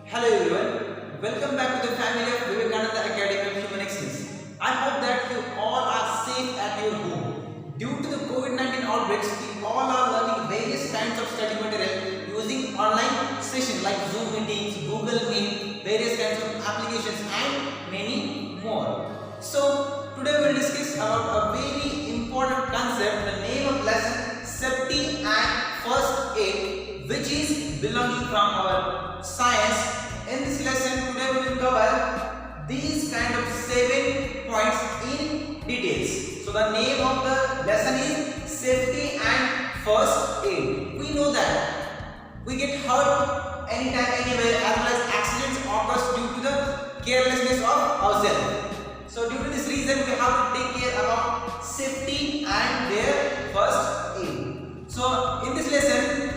Hello everyone, welcome back to the family of Vivekananda Academy of Human Excellence. I hope that you all are safe at your home. Due to the COVID-19 outbreaks, we all are learning various kinds of study material using online sessions like Zoom meetings, Google Meet, various kinds of applications and many more. So today we will discuss about a very important concept, the name of lesson, safety and first aid, which is belonging from our science. In this lesson today we will cover these kind of 7 points in details. So the name of the lesson is safety and first aid. We know that we get hurt anytime, anywhere, as well as accidents occurs due to the carelessness of ourselves. So due to this reason we have to take care about safety and their first aid. So in this lesson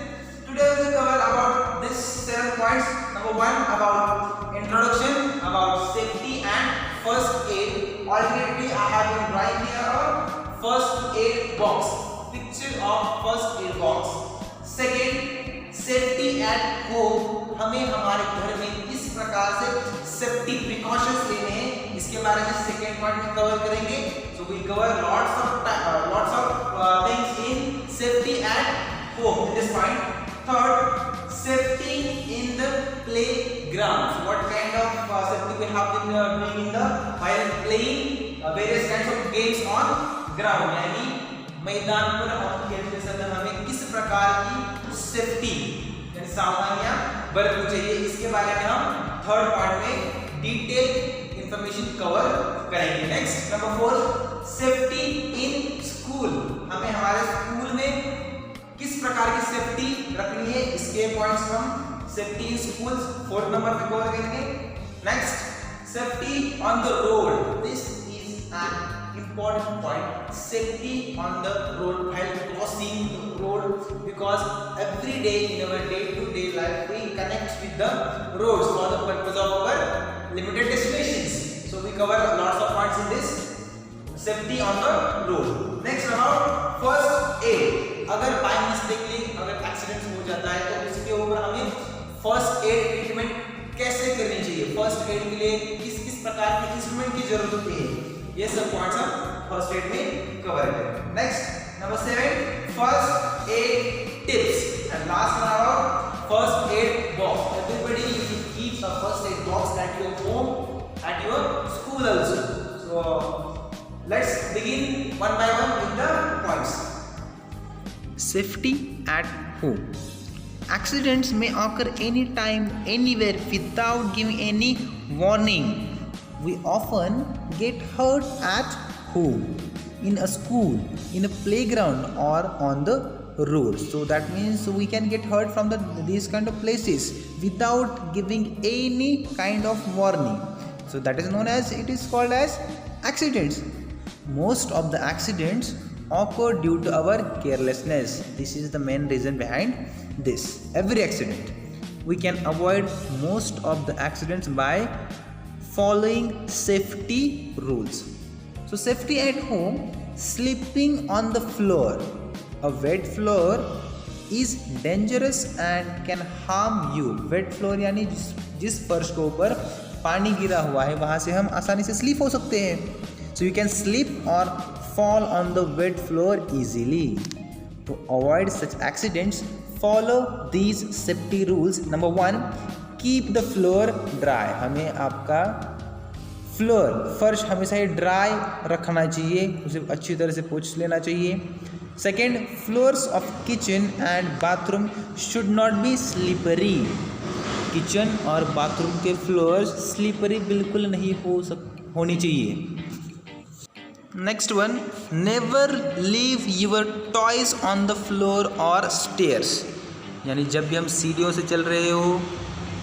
today we will cover about these 7 points. Number 1 about introduction, about safety and first aid. Alternately I have been drawing here a first aid box, picture of first aid box. Second, safety at home, हमें हमारे घर में किस प्रकार से safety precautions लेने हैं इसके बारे में सेकेंड पॉइंट में कवर करेंगे. So we cover lots of things in safety at home in this point. Third, safety in the playground. So what kind of safety we have been doing in the while playing various kinds of games on ground, यानी मैदान पर हम खेलते समय हमें किस प्रकार की सेफ्टी यानी सावधानियां बरतनी चाहिए, इसके बारे में हम थर्ड पार्ट में डिटेल इंफॉर्मेशन कवर करेंगे. Next number 4, safety in school. हमें हमारे स्कूल में किस प्रकार की सेफ्टी रखनी है, इसके पॉइंट्स हम safety in schools 4th number पे कवर करेंगे. Next, safety on the road. This is an important point, safety on the road while crossing the road, because every day in our day to day life we connect with the roads for the purpose of our limited destinations. So we cover lots of points in this safety on the road. Next about first aid. अगर bye mistakenly अगर accident हो जाता है तो इसके ऊपर हमें first aid treatment कैसे करनी चाहिए, फर्स्ट एड के लिए किस किस प्रकार के इंस्ट्रूमेंट की जरूरत होती है, ये सब पॉइंट्स हम फर्स्ट एड में कवर करेंगे. Next number 7, first aid tips. And last one about first aid box. Everybody you should keep a first aid box at your home, at your school also. So let's begin one by one with the points. Safety at home. Accidents may occur anytime, anywhere without giving any warning. We often get hurt at home, in a school, in a playground or on the road. So that means we can get hurt from these kind of places without giving any kind of warning. So that is known as, it is called as accidents. Most of the accidents occur due to our carelessness. This is the main reason behind this. Every accident, we can avoid most of the accidents by following safety rules. So safety at home, sleeping on the floor. A wet floor is dangerous and can harm you. Wet floor यानी जिस फर्श के ऊपर पानी गिरा हुआ है वहाँ से हम आसानी से स्लीप हो सकते हैं. So you can slip or fall on the wet floor easily. To avoid such accidents, follow these safety rules. Number 1, keep the floor dry. हमें आपका फ्लोर, फर्श हमेशा ही ड्राई रखना चाहिए, उसे अच्छी तरह से पोंछ लेना चाहिए. Second, floors of kitchen and bathroom should not be slippery. Kitchen और बाथरूम के फ्लोर्स स्लिपरी बिल्कुल नहीं होनी चाहिए. Next one, never leave your toys on the floor और स्टेयर्स. यानी जब भी हम सीढ़ियों से चल रहे हो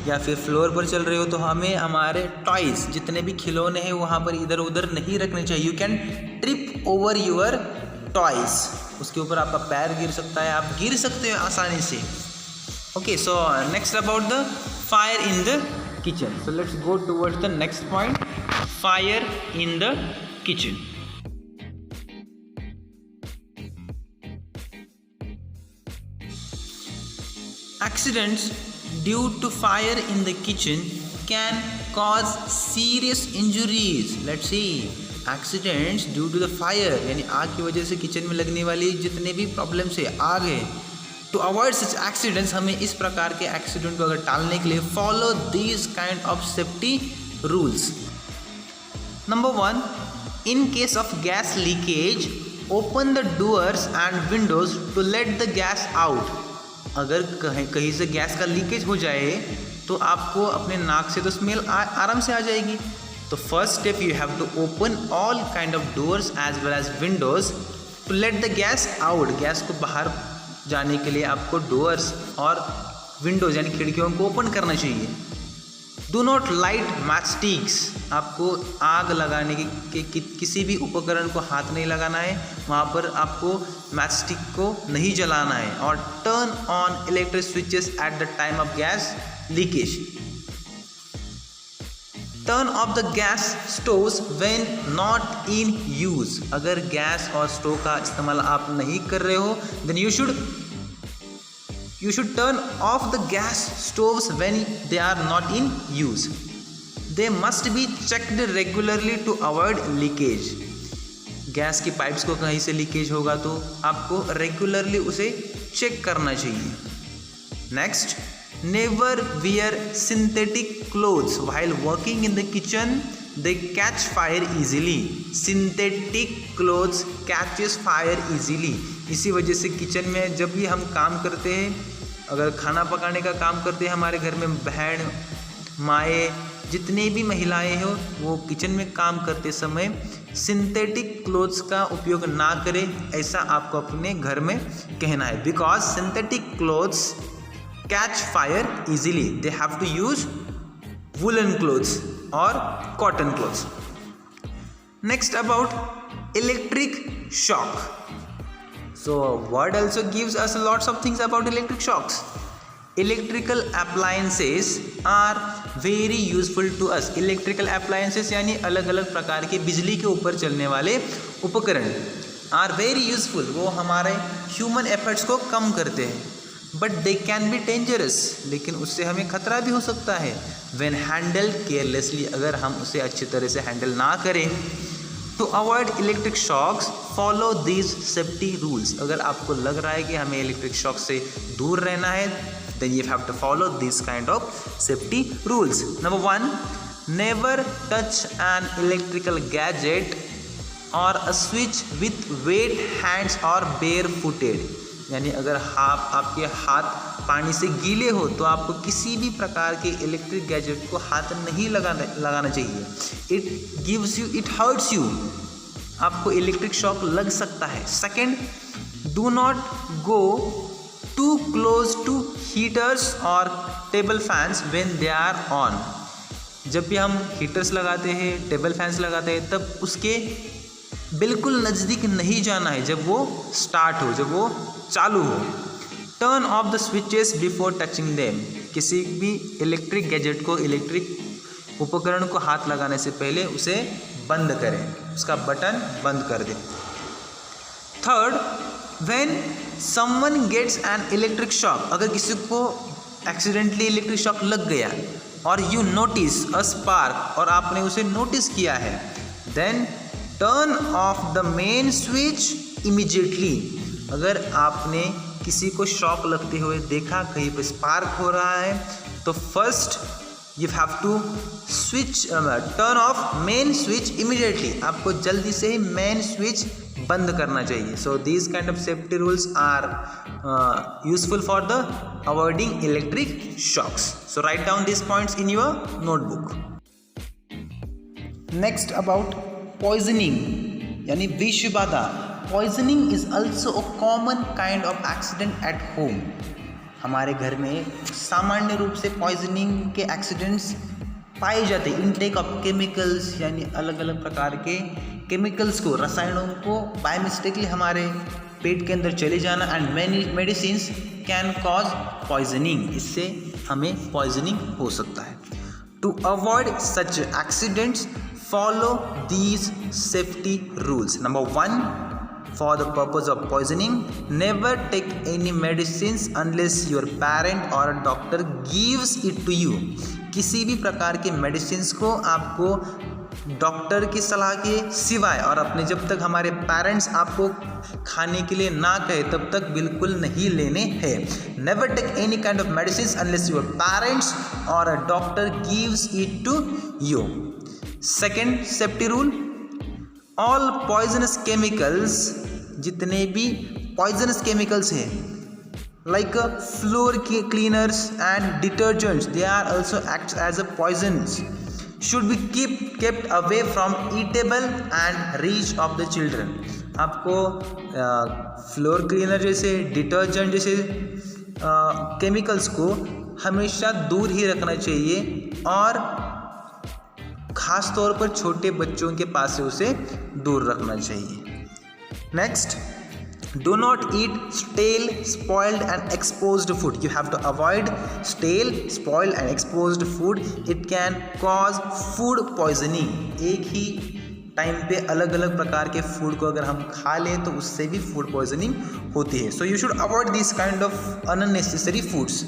या फिर फ्लोर पर चल रहे हो तो हमें हमारे टॉयज जितने भी खिलौने हैं वहाँ पर इधर उधर नहीं रखने चाहिए. You can trip over your toys. उसके ऊपर आपका पैर गिर सकता है, आप गिर सकते हो आसानी से. Okay, so next about the fire in the kitchen. So let's go towards the next point, fire in the kitchen. Accidents due to fire in the kitchen can cause serious injuries. Let's see. Accidents due to the fire, यानी आग की वजह से kitchen में लगने वाली जितने भी प्रॉब्लम्स है आग है. टू अवॉइड सच एक्सीडेंट्स, हमें इस प्रकार के एक्सीडेंट को अगर टालने के लिए follow these kind of safety rules. Number 1, in case of gas leakage open the doors and windows to let the gas out. अगर कहीं से गैस का लीकेज हो जाए तो आपको अपने नाक से तो स्मेल आराम से आ जाएगी. तो first step, you have to open all kind of doors as well as windows to let the gas out. Gas को बाहर जाने के लिए आपको डोर्स और विंडोज यानी खिड़कियों को ओपन करना चाहिए. डू नॉट लाइट मैचस्टिक्स, आपको आग लगाने के किसी भी उपकरण को हाथ नहीं लगाना है, वहाँ पर आपको मैचस्टिक को नहीं जलाना है. और turn on electric switches at the time of gas leakage. Turn off the gas stoves when not in use. अगर गैस और स्टोव का इस्तेमाल आप नहीं कर रहे हो then you should turn off the gas stoves when they are not in use. They must be checked regularly to avoid leakage. Gas की पाइप्स को कहीं से लीकेज होगा तो आपको रेगुलरली उसे चेक करना चाहिए. Next, never wear synthetic clothes while working in the kitchen, they catch fire easily. Synthetic clothes catches fire easily. इसी वजह से किचन में जब भी हम काम करते हैं, अगर खाना पकाने का काम करते हैं, हमारे घर में बहन माए जितने भी महिलाएं हो वो किचन में काम करते समय सिंथेटिक क्लोथ्स का उपयोग ना करें, ऐसा आपको अपने घर में कहना है. Because synthetic clothes catch fire easily. They have to use woollen clothes और cotton clothes. Next, about electric shock. So word also gives us lots of things about electric shocks. Electrical appliances are very useful to us. Electrical appliances यानी अलग अलग प्रकार के बिजली के ऊपर चलने वाले उपकरण are very useful. वो हमारे ह्यूमन एफर्ट्स को कम करते हैं. But they can be dangerous. लेकिन उससे हमें खतरा भी हो सकता है. When handled carelessly, अगर हम उसे अच्छी तरह से हैंडल ना करें. To avoid electric shocks follow these safety rules. अगर आपको लग रहा है कि हमें इलेक्ट्रिक शॉक से दूर रहना है then you have to follow this kind of safety rules. Number 1, never touch an electrical gadget और a switch with wet hands और बेयर फुटेड. यानी अगर आपके हाथ पानी से गीले हो तो आपको किसी भी प्रकार के इलेक्ट्रिक गैजेट को हाथ नहीं लगाना चाहिए. It hurts you. आपको इलेक्ट्रिक शॉक लग सकता है. Second, do not go too close to heaters और table fans when they are on. जब भी हम हीटर्स लगाते हैं, टेबल फैंस लगाते हैं, तब उसके बिल्कुल नज़दीक नहीं जाना है जब वो स्टार्ट हो, जब वो चालू हो. Turn off the switches before touching them. किसी भी इलेक्ट्रिक गैजेट को, इलेक्ट्रिक उपकरण को हाथ लगाने से पहले उसे बंद करें, उसका बटन बंद कर दें. Third, when someone gets an electric shock. अगर किसी को एक्सीडेंटली इलेक्ट्रिक शॉक लग गया और यू नोटिस अ स्पार्क और आपने उसे नोटिस किया है, then turn off the main switch immediately. अगर आपने किसी को शॉक लगते हुए देखा, कहीं पर स्पार्क हो रहा है, तो first you have to switch turn off main switch immediately. आपको जल्दी से ही मेन स्विच बंद करना चाहिए. So these kind of safety rules are useful for the avoiding electric shocks. So write down this points in your notebook. Next, about poisoning यानी विषबाधा. Poisoning is also a common kind of accident at home. हमारे घर में सामान्य रूप से poisoning के accidents पाए जाते हैं. इनटेक ऑफ केमिकल्स यानी अलग अलग प्रकार के केमिकल्स को, रसायनों को बाय मिस्टेकली हमारे पेट के अंदर चले जाना and many medicines can cause poisoning. इससे हमें पॉइजनिंग हो सकता है. To avoid such accidents follow these safety rules. Number 1, for the purpose of poisoning. Never take any medicines unless your parent or a doctor gives it to you. किसी भी प्रकार के medicine को आपको डॉक्टर की सलाह के सिवाय और अपने जब तक हमारे पेरेंट्स आपको खाने के लिए ना कहे तब तक बिल्कुल नहीं लेने हैं. Never take any kind of medicine unless your parents और a doctor gives it to you. Second safety rule, all poisonous chemicals, जितने भी पॉइजनस केमिकल्स हैं like floor cleaners and detergents, they are also act as a poisons, should be kept away from eatable and reach of the children. आपको floor cleaner जैसे detergent जैसे chemicals को हमेशा दूर ही रखना चाहिए और ख़ास तौर पर छोटे बच्चों के पास से उसे दूर रखना चाहिए. Next, do not eat stale, spoiled and exposed food. You have to avoid stale, spoiled and exposed food. It can cause food poisoning. एक ही टाइम पे अलग अलग प्रकार के फूड को अगर हम खा लें तो उससे भी फूड पॉइजनिंग होती है. So you should avoid this kind of unnecessary foods.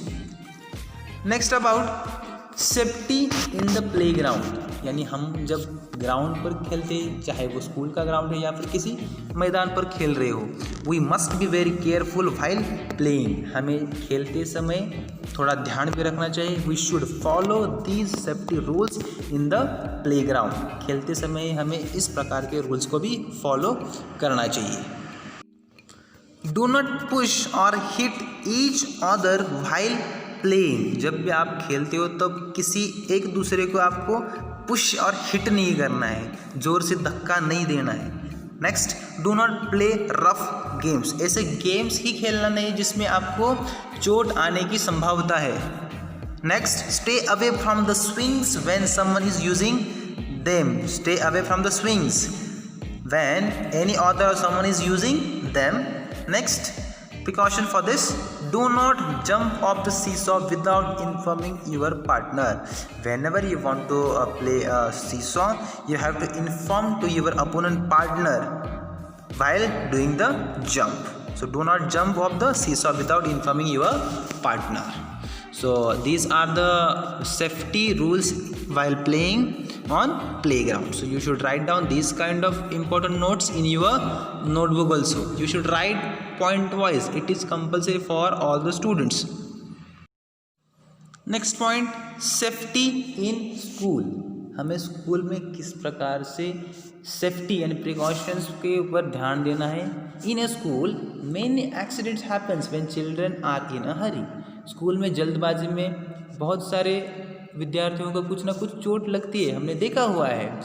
Next about safety in the play ground, यानी हम जब ग्राउंड पर खेलते हैं, चाहे वो स्कूल का ग्राउंड है या फिर किसी मैदान पर खेल रहे हो, we must be very careful while playing. हमें खेलते समय थोड़ा ध्यान पे रखना चाहिए. We should follow these safety rules in the playground. खेलते समय हमें इस प्रकार के रूल्स को भी फॉलो करना चाहिए. डू नॉट पुश और hit each other while playing. जब भी आप खेलते हो तब किसी एक दूसरे को आपको पुश और हिट नहीं करना है, जोर से धक्का नहीं देना है. Next, do not play rough games. ऐसे गेम्स ही खेलना नहीं जिसमें आपको चोट आने की संभावना है. Next, stay away from the swings when someone is using them. Stay away from the swings when any other और someone is using them. Next, precaution for this, do not jump off the seesaw without informing your partner. Whenever you want to play a seesaw, you have to inform to your opponent partner while doing the jump. So do not jump off the seesaw without informing your partner. So these are the safety rules while playing on playground. So you should write down these kind of important notes in your notebook also. You should write point wise. It is compulsory for all the students. Next point, safety in school. हमें school में किस प्रकार से safety यानी precautions के ऊपर ध्यान देना है. In a school many accidents happens when children are in a hurry. School में जल्दबाजी में बहुत सारे विद्यार्थियों को कुछ ना कुछ चोट लगती है, हमने देखा हुआ है.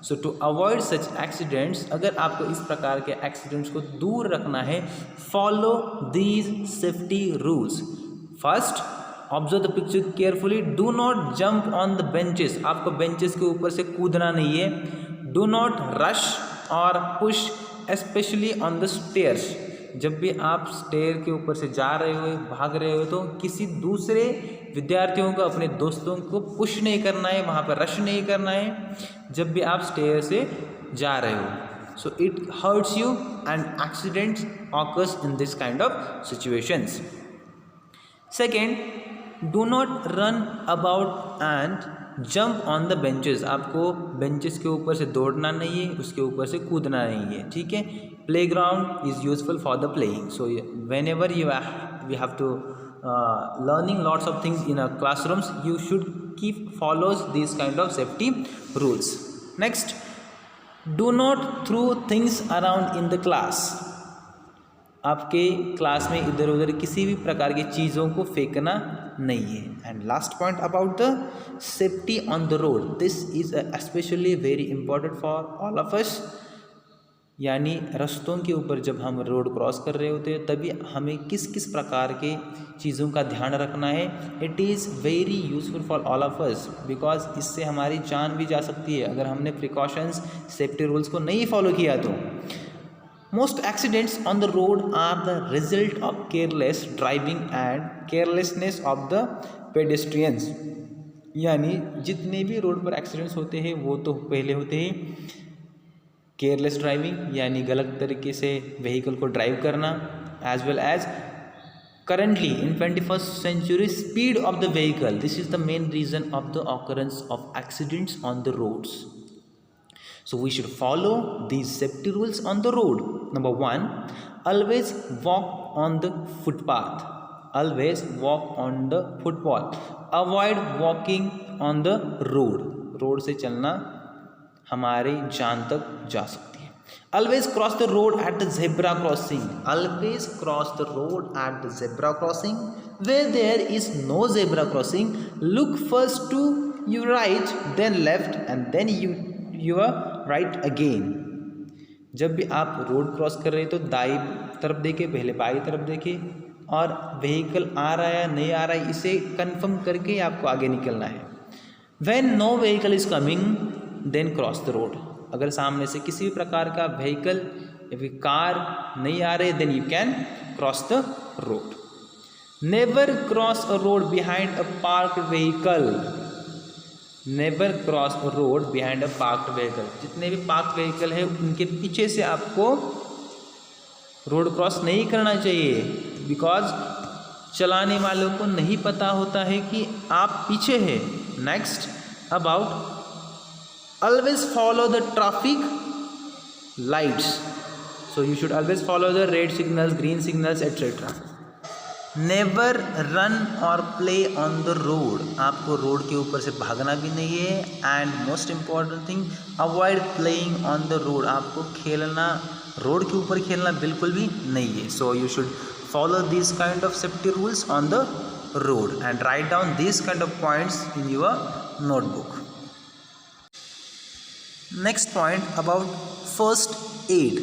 सो टू अवॉइड सच एक्सीडेंट्स, अगर आपको इस प्रकार के एक्सीडेंट्स को दूर रखना है, follow these safety rules. First, observe the picture carefully. Do not jump on the benches. आपको बेंचेस के ऊपर से कूदना नहीं है. डू नॉट रश और push specially on the stairs. जब भी आप स्टेयर के ऊपर से जा रहे हो, भाग रहे हो, तो किसी दूसरे विद्यार्थियों को, अपने दोस्तों को पुश नहीं करना है, वहाँ पर रश नहीं करना है जब भी आप स्टेयर से जा रहे हो. So it hurts you and accidents occurs in this kind of situations. Second, do not run about and jump on the benches. आपको बेंचेस के ऊपर से दौड़ना नहीं है, उसके ऊपर से कूदना नहीं है. ठीक है. Playground is useful for the playing. So whenever we have to learning lots of things in our classrooms, you should keep follows these kind of safety rules. Next, do not throw things around in the class. आपके class में इधर उधर किसी भी प्रकार की चीज़ों को फेंकना नहीं है. And last point about the safety on the road. This is specially very important for all of us. यानी रास्तों के ऊपर जब हम रोड क्रॉस कर रहे होते हैं तभी हमें किस किस प्रकार के चीज़ों का ध्यान रखना है. It is very useful for all of us because इससे हमारी जान भी जा सकती है अगर हमने प्रिकॉशंस सेफ्टी रूल्स को नहीं फॉलो किया तो. Most accidents on the road are the result of careless driving and carelessness of the pedestrians. यानी जितने भी रोड पर एक्सीडेंट्स होते हैं वो तो पहले होते हैं केयरलेस ड्राइविंग यानी गलत तरीके से व्हीकल को ड्राइव करना, as well as currently in 21st century speed of the vehicle. This is the main reason of the occurrence of accidents on the roads. So we should follow these safety rules on the road. Number 1, always walk on the footpath. Always walk on the footpath. Avoid walking on the road. Road से चलना हमारी जान तक जा सकती है. Always cross the road at the zebra crossing. Always cross the road at the zebra crossing. Where there is no zebra crossing, look first to your right, then left, and then your right again. जब भी आप road cross कर रहे हैं तो दाई तरफ देखें, पहले बाई तरफ देखें और व्हीकल आ रहा है नहीं आ रहा है इसे कंफर्म करके आपको आगे निकलना है. When no vehicle is coming, then cross the road. अगर सामने से किसी भी प्रकार का व्हीकल या फिर कार नहीं आ रहे, then you can cross the road. Never cross a road behind a parked vehicle. Never cross a road behind a parked vehicle. जितने भी पार्क्ड व्हीकल है उनके पीछे से आपको रोड क्रॉस नहीं करना चाहिए, बिकॉज चलाने वालों को नहीं पता होता है कि आप पीछे हैं. Next about always follow the traffic lights. So you should always follow the red signals, green signals, etc. Never run or play on the road. आपको रोड के ऊपर से भागना भी नहीं है. And most important thing, avoid playing on the road. आपको खेलना, रोड के ऊपर खेलना बिल्कुल भी नहीं है. So you should follow these kind of safety rules on the road and write down these kind of points in your notebook. Next point about first aid.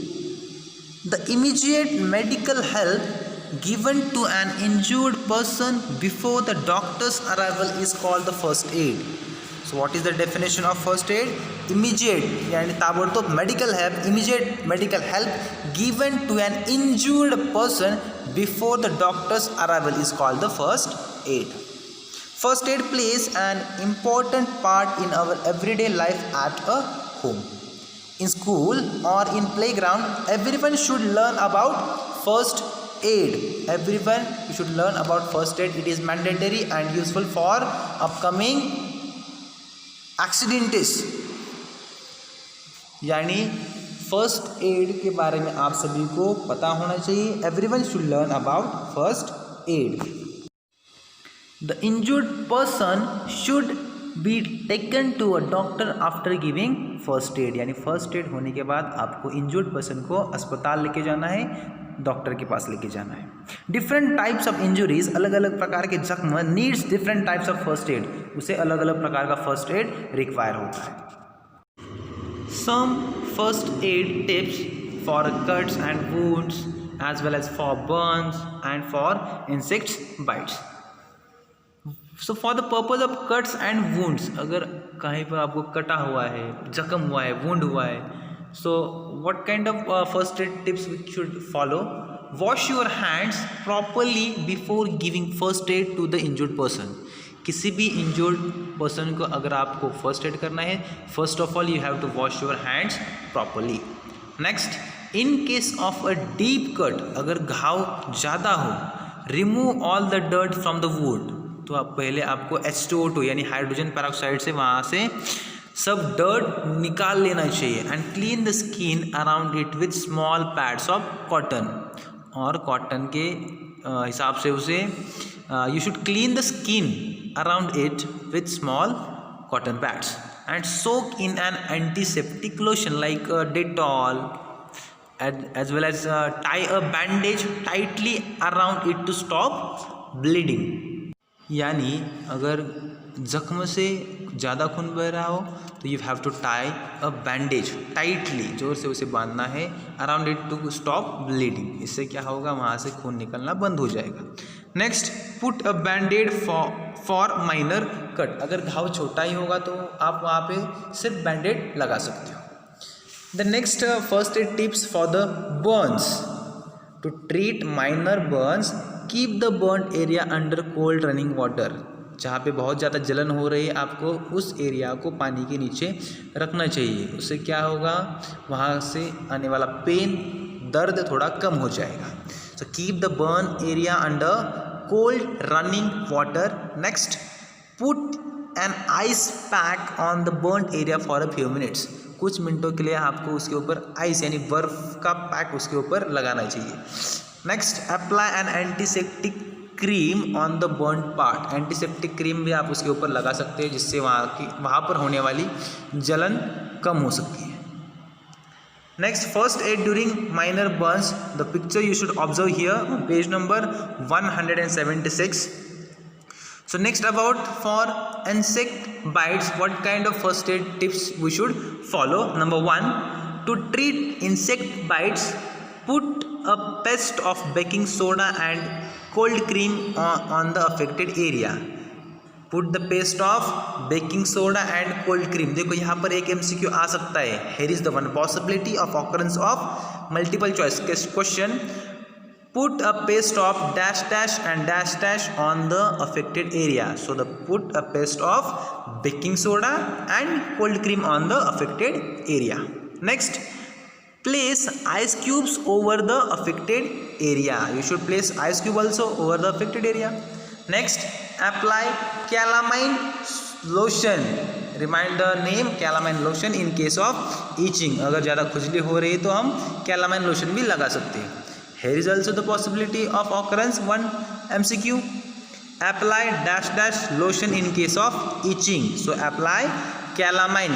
The immediate medical help given to an injured person before the doctor's arrival is called the first aid. So what is the definition of first aid? Immediate यानी ताबड़तोड़ medical help, immediate medical help given to an injured person before the doctor's arrival is called the first aid. First aid plays an important part in our everyday life at a home, in school or in playground. Everyone should learn about first aid. Everyone should learn about first aid. It is mandatory and useful for upcoming accidents. यानी first aid के बारे में आप सभी को पता होना चाहिए. Everyone should learn about first aid. The injured person should be taken to a doctor after giving first aid. यानी फर्स्ट एड होने के बाद आपको इंजर्ड पर्सन को अस्पताल लेके जाना है, डॉक्टर के पास लेके जाना है. डिफरेंट टाइप्स ऑफ इंजरीज, अलग अलग प्रकार के जख्म needs different types of first add. उसे अलग अलग प्रकार का फर्स्ट एड रिक्वायर होता है. Some first aid tips for cuts and wounds as well as for burns and for insects bites. So for the purpose of cuts and wounds, अगर कहीं पर आपको कटा हुआ है, जख्म हुआ है, वुंड हुआ है, so what kind of first aid tips we should follow? Wash your hands properly before giving first aid to the injured person. किसी भी इंजर्ड पर्सन को अगर आपको फर्स्ट एड करना है, first of all you have to wash your hands properly. Next, in case of a deep cut, अगर घाव ज़्यादा हो, remove all the dirt from the wound. तो आप पहले आपको H2O2 यानी हाइड्रोजन पेरोक्साइड से वहाँ से सब डर्ट निकाल लेना चाहिए. And clean the skin around it with small pads of cotton. और कॉटन के हिसाब से उसे you should clean the skin around it with small cotton pads and soak in an antiseptic lotion like Dettol as well as tie a bandage tightly around it to stop bleeding. यानी अगर जख्म से ज़्यादा खून बह रहा हो तो you have to tie a bandage tightly, जोर से उसे बांधना है, around it to stop bleeding. इससे क्या होगा, वहाँ से खून निकलना बंद हो जाएगा. Next, put a band aid for minor cut. अगर घाव छोटा ही होगा तो आप वहाँ पे सिर्फ बैंडेड लगा सकते हो. The next first aid tips for the burns. To treat minor burns, keep the burnt area under cold running water. जहाँ पे बहुत ज़्यादा जलन हो रही है आपको उस एरिया को पानी के नीचे रखना चाहिए। उससे क्या होगा, वहाँ से आने वाला पेन, दर्द थोड़ा कम हो जाएगा। So keep the burn area under cold running water. Next, put an ice pack on the burnt area for a few minutes. कुछ मिनटों के लिए आपको उसके ऊपर आइस यानी बर्फ का पैक उसके ऊपर लगाना चाहिए। Next, apply N antiseptic cream on the burn part. Antiseptic cream भी आप उसके ऊपर लगा सकते हैं जिससे वहाँ पर होने वाली जलन कम हो सकती है। Next, first aid during minor burns. The picture you should observe here on page number 176. So next, about for insect bites, what kind of first aid tips we should follow? Number 1, to treat insect bites, put a paste of baking soda and cold cream on the affected area. Put the paste of baking soda and cold cream. देखो यहाँ पर एक MCQ आ सकता है। Here is the one possibility of occurrence of multiple choice question. Put a paste of dash dash and dash dash on the affected area. So the put a paste of baking soda and cold cream on the affected area. Next, place ice cubes over the affected area. You should place ice cube also over the affected area. Next, apply calamine lotion. Remind the name calamine lotion in case of itching. अगर ज़्यादा खुजली हो रही है तो हम calamine lotion भी लगा सकते हैं। Here is also the possibility of occurrence 1 MCQ. Apply dash dash lotion in case of itching. So apply calamine,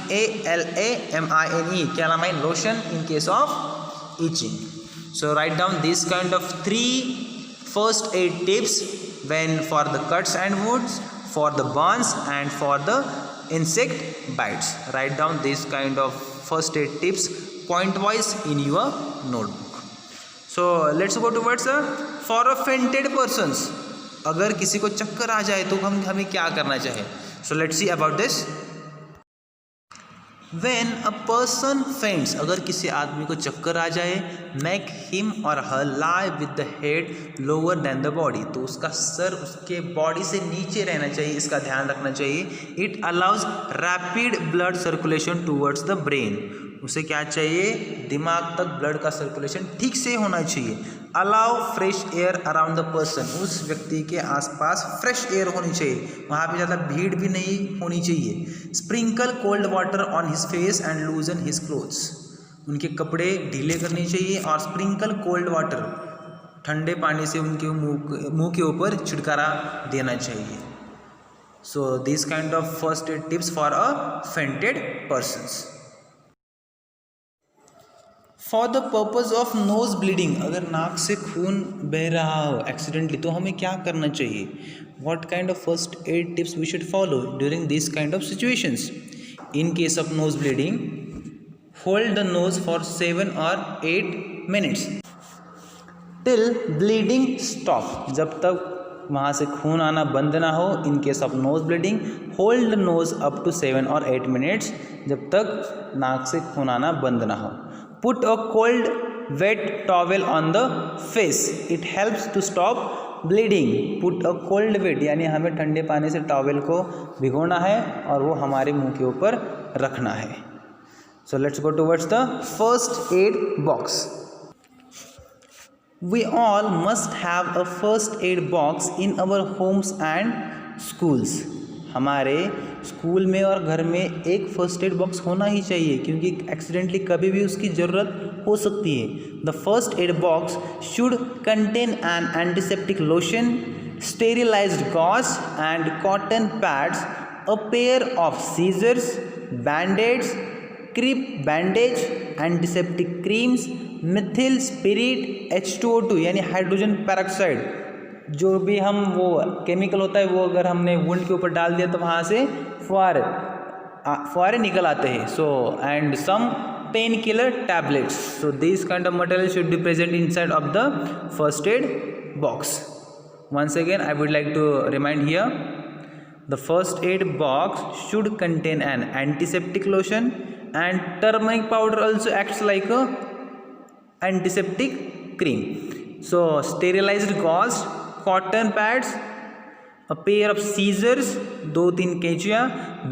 CALAMINE, calamine lotion in case of itching. So write down these kind of 3 first aid tips when for the cuts and wounds, for the burns and for the insect bites. Write down these kind of first aid tips point wise in your notebook. So let's go towards for a fainted persons. अगर किसी को चक्कर आ जाए तो हमें क्या करना चाहिए? So let's see about this. When a person faints, अगर किसी आदमी को चक्कर आ जाए, make him or her lie with the head lower than the body, तो उसका सर उसके बॉडी से नीचे रहना चाहिए, इसका ध्यान रखना चाहिए। It allows rapid blood circulation towards the brain, उसे क्या चाहिए, दिमाग तक ब्लड का सर्कुलेशन ठीक से होना चाहिए। Allow fresh air around the person, उस व्यक्ति के आसपास फ्रेश एयर होनी चाहिए, वहाँ पे ज़्यादा भीड़ भी नहीं होनी चाहिए। Sprinkle cold water on his face and लूजन his clothes, उनके कपड़े ढीले करने चाहिए और स्प्रिंकल कोल्ड वाटर, ठंडे पानी से उनके मुंह के ऊपर छिड़कारा देना चाहिए। सो this kind of first aid tips for a fainted persons. For the purpose of nose bleeding, अगर नाक से खून बह रहा हो एक्सीडेंटली तो हमें क्या करना चाहिए? What kind of first aid tips we should follow during this kind of situations? In case of nose bleeding, hold the nose for 7 or 8 minutes till bleeding stop, जब तक वहाँ से खून आना बंद ना हो। In case of nose bleeding, hold the nose up to 7 or 8 minutes, जब तक नाक से खून आना बंद ना हो। Put a cold wet towel on the face. It helps to stop bleeding. Put a cold wet यानी हमें ठंडे पानी से टॉवेल को भिगोना है और वो हमारे मुंह के ऊपर रखना है। So let's go towards the first aid box. We all must have a first aid box in our homes and schools. हमारे स्कूल में और घर में एक फर्स्ट एड बॉक्स होना ही चाहिए क्योंकि एक्सीडेंटली कभी भी उसकी ज़रूरत हो सकती है। The first aid box should contain an antiseptic lotion, sterilised gauze and cotton pads, a pair of scissors, band aids, crepe bandage, antiseptic creams, methyl spirit, H2O2 यानी हाइड्रोजन पेरोक्साइड, जो भी हम वो केमिकल होता है वो अगर हमने वुंड के ऊपर डाल दिया तो वहाँ से फुहारे निकल आते हैं। So and some painkiller tablets. So this kind of material should be present inside of the first aid box. Once again I would like to remind here, the first aid box should contain an antiseptic lotion and turmeric powder also acts like a antiseptic cream. So sterilized gauze, cotton pads, a pair of scissors, 2-3 कैंचियाँ,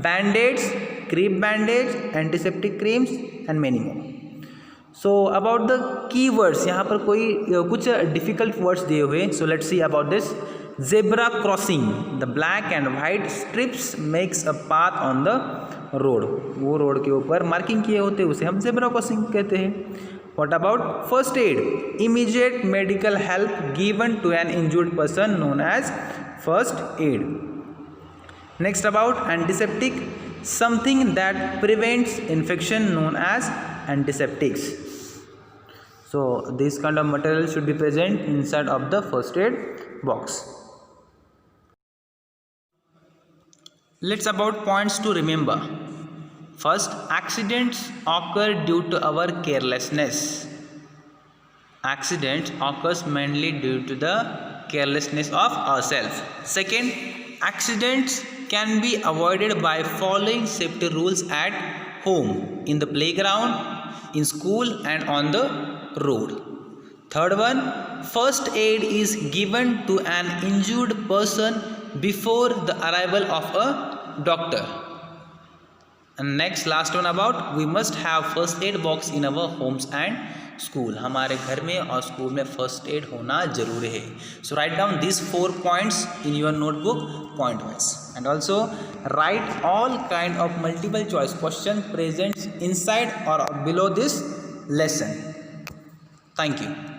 band aids, crepe bandage, antiseptic creams and many more. So about the keywords, यहाँ पर कोई कुछ difficult words दिए हुए. So let's see about this. Zebra crossing, the black and white stripes makes a path on the road. वो road के ऊपर marking किए होते हैं उसे हम जेब्रा क्रॉसिंग कहते हैं. What about first aid? Immediate medical help given to an injured person known as first aid. Next about antiseptic, something that prevents infection known as antiseptics. So this kind of material should be present inside of the first aid box. Let's about points to remember. First, accidents occur due to our carelessness. Accidents occurs mainly due to the carelessness of ourselves. Second, accidents can be avoided by following safety rules at home, in the playground, in school and on the road. Third one, first aid is given to an injured person before the arrival of a doctor. And next last one about we must have first aid box in our homes and school. हमारे घर में और school में first aid होना जरूरी है. So write down these 4 points in your notebook point wise, and also write all kind of multiple choice question present inside or below this lesson. Thank you.